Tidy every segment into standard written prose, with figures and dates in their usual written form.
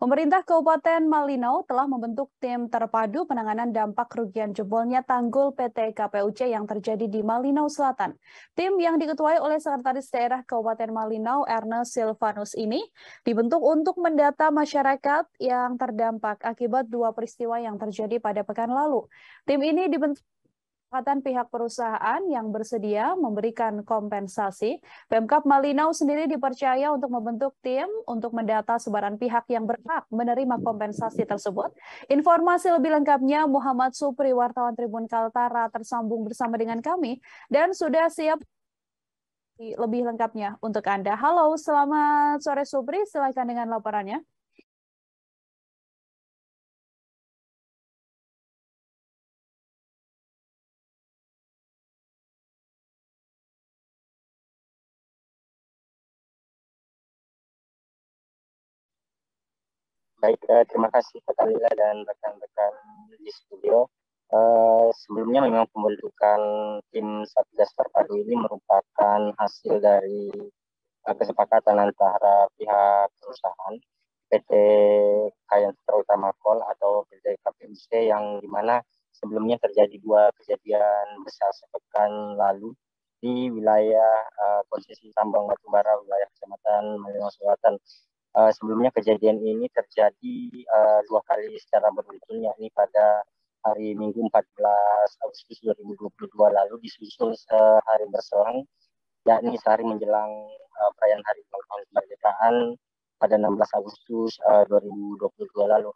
Pemerintah Kabupaten Malinau telah membentuk tim terpadu penanganan dampak kerugian jebolnya tanggul PT KPUC yang terjadi di Malinau Selatan. Tim yang diketuai oleh Sekretaris Daerah Kabupaten Malinau, Ernest Silvanus ini dibentuk untuk mendata masyarakat yang terdampak akibat dua peristiwa yang terjadi pada pekan lalu. Tim ini dibentuk pihak perusahaan yang bersedia memberikan kompensasi. Pemkab Malinau sendiri dipercaya untuk membentuk tim untuk mendata sebaran pihak yang berhak menerima kompensasi tersebut. Informasi lebih lengkapnya Muhammad Supri, wartawan Tribun Kaltara, tersambung bersama dengan kami dan sudah siap lebih lengkapnya untuk Anda. Halo, selamat sore Supri, silakan dengan laporannya. Baik, terima kasih Kak Kalila dan rekan-rekan di studio. Sebelumnya memang pembentukan tim Satgas terpadu ini merupakan hasil dari kesepakatan antara pihak perusahaan PT Kayan Terutama Kol atau PT KPUC yang dimana sebelumnya terjadi dua kejadian besar sepekan lalu di wilayah konsesi tambang batubara wilayah Kecamatan Malinau Selatan. Sebelumnya kejadian ini terjadi dua kali secara beruntun, yakni pada hari Minggu 14 Agustus 2022 lalu disusul sehari berselang, yakni sehari menjelang perayaan Hari Ulang Tahun Kemerdekaan pada 16 Agustus 2022 lalu.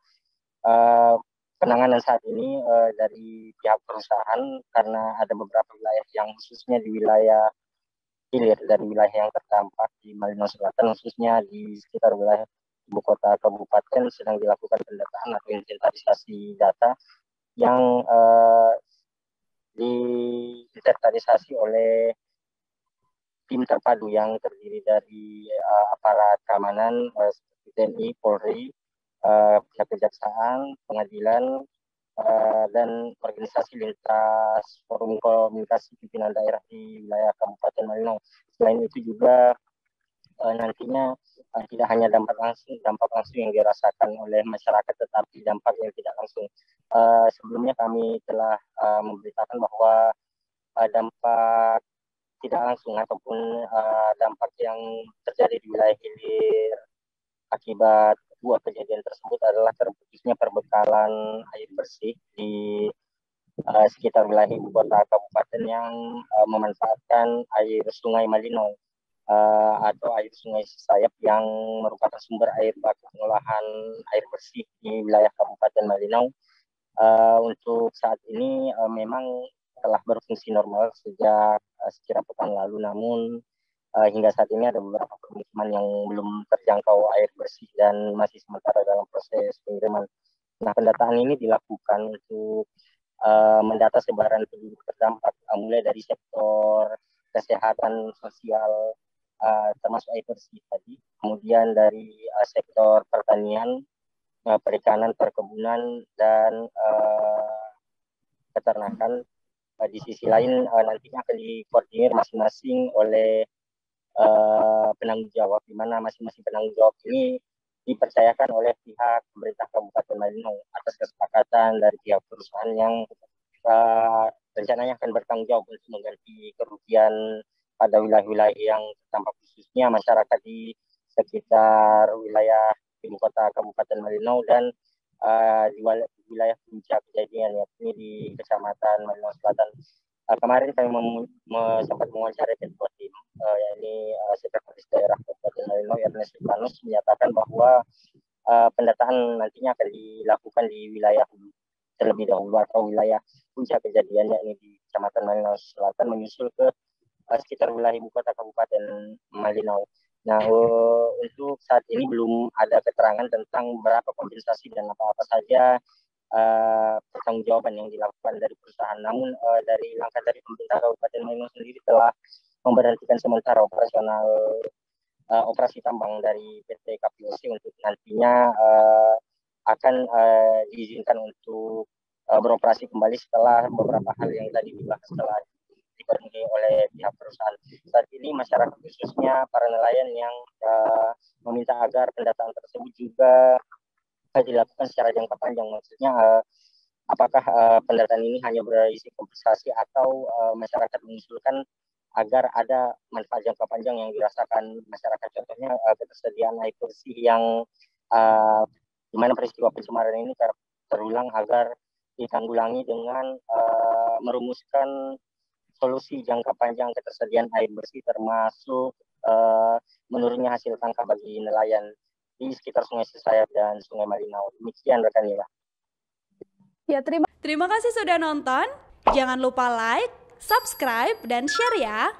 Penanganan saat ini dari pihak perusahaan karena ada beberapa wilayah yang khususnya di wilayah hilir dari wilayah yang terdampak di Malinau Selatan, khususnya di sekitar wilayah ibu kota kabupaten sedang dilakukan pendataan atau inventarisasi data yang diinventarisasi oleh tim terpadu yang terdiri dari aparat keamanan seperti TNI, Polri, pihak kejaksaan, pengadilan, dan organisasi lintas forum komunikasi pimpinan daerah di wilayah Kabupaten Malinau. Selain itu juga nantinya tidak hanya dampak langsung yang dirasakan oleh masyarakat, tetapi dampak yang tidak langsung. Sebelumnya kami telah memberitakan bahwa dampak tidak langsung ataupun dampak yang terjadi di wilayah hilir akibat dua kejadian tersebut adalah terputusnya perbekalan air bersih di sekitar wilayah ibu kota kabupaten yang memanfaatkan air sungai Malinau atau air sungai Sayap yang merupakan sumber air baku pengolahan air bersih di wilayah Kabupaten Malinau. Untuk saat ini memang telah berfungsi normal sejak sekira pekan lalu, namun hingga saat ini ada beberapa permukiman yang belum terjangkau air bersih dan masih sementara dalam proses pengiriman. Nah, pendataan ini dilakukan untuk mendata sebaran penduduk terdampak, mulai dari sektor kesehatan, sosial, termasuk air bersih tadi, kemudian dari sektor pertanian, perikanan, perkebunan, dan peternakan. Di sisi lain nantinya akan dikoordinir masing-masing oleh penanggung jawab, di mana masing-masing penanggung jawab ini dipercayakan oleh pihak pemerintah Kabupaten Malinau atas kesepakatan dari pihak perusahaan yang rencananya akan bertanggung jawab untuk mengganti kerugian pada wilayah-wilayah yang terdampak, khususnya masyarakat di sekitar wilayah ibu kota Kabupaten Malinau dan di wilayah puncak kejadian, yakni di Kecamatan Malinau Selatan. Kemarin kami sempat mewawancarai ketua tim, yakni Sekretaris Daerah Kabupaten Malinau, Ernest Silvanus, menyatakan bahwa pendataan nantinya akan dilakukan di wilayah terlebih dahulu atau wilayah puncak kejadian, yakni di Kecamatan Malinau Selatan, menyusul ke sekitar wilayah ibu kota Kabupaten Malinau. Nah, untuk saat ini belum ada keterangan tentang berapa kompensasi dan apa-apa saja pertanggungjawaban yang dilakukan dari perusahaan. Namun dari langkah dari pemerintah Kabupaten Malinau sendiri telah memberhentikan sementara operasional operasi tambang dari PT KPUC untuk nantinya akan diizinkan untuk beroperasi kembali setelah beberapa hal yang tadi dibahas telah dipenuhi oleh pihak perusahaan. Saat ini masyarakat, khususnya para nelayan yang meminta agar pendataan tersebut juga dilakukan secara jangka panjang. Maksudnya apakah pendataan ini hanya berisi kompensasi atau masyarakat mengusulkan agar ada manfaat jangka panjang yang dirasakan masyarakat, contohnya ketersediaan air bersih yang di mana peristiwa pencemaran ini terulang, agar ditanggulangi dengan merumuskan solusi jangka panjang ketersediaan air bersih, termasuk menurunnya hasil tangkap bagi nelayan di sekitar Sungai Sesayap dan Sungai Malinau. Demikian rekan Nila. Ya, terima kasih sudah nonton. Jangan lupa like, subscribe, dan share ya.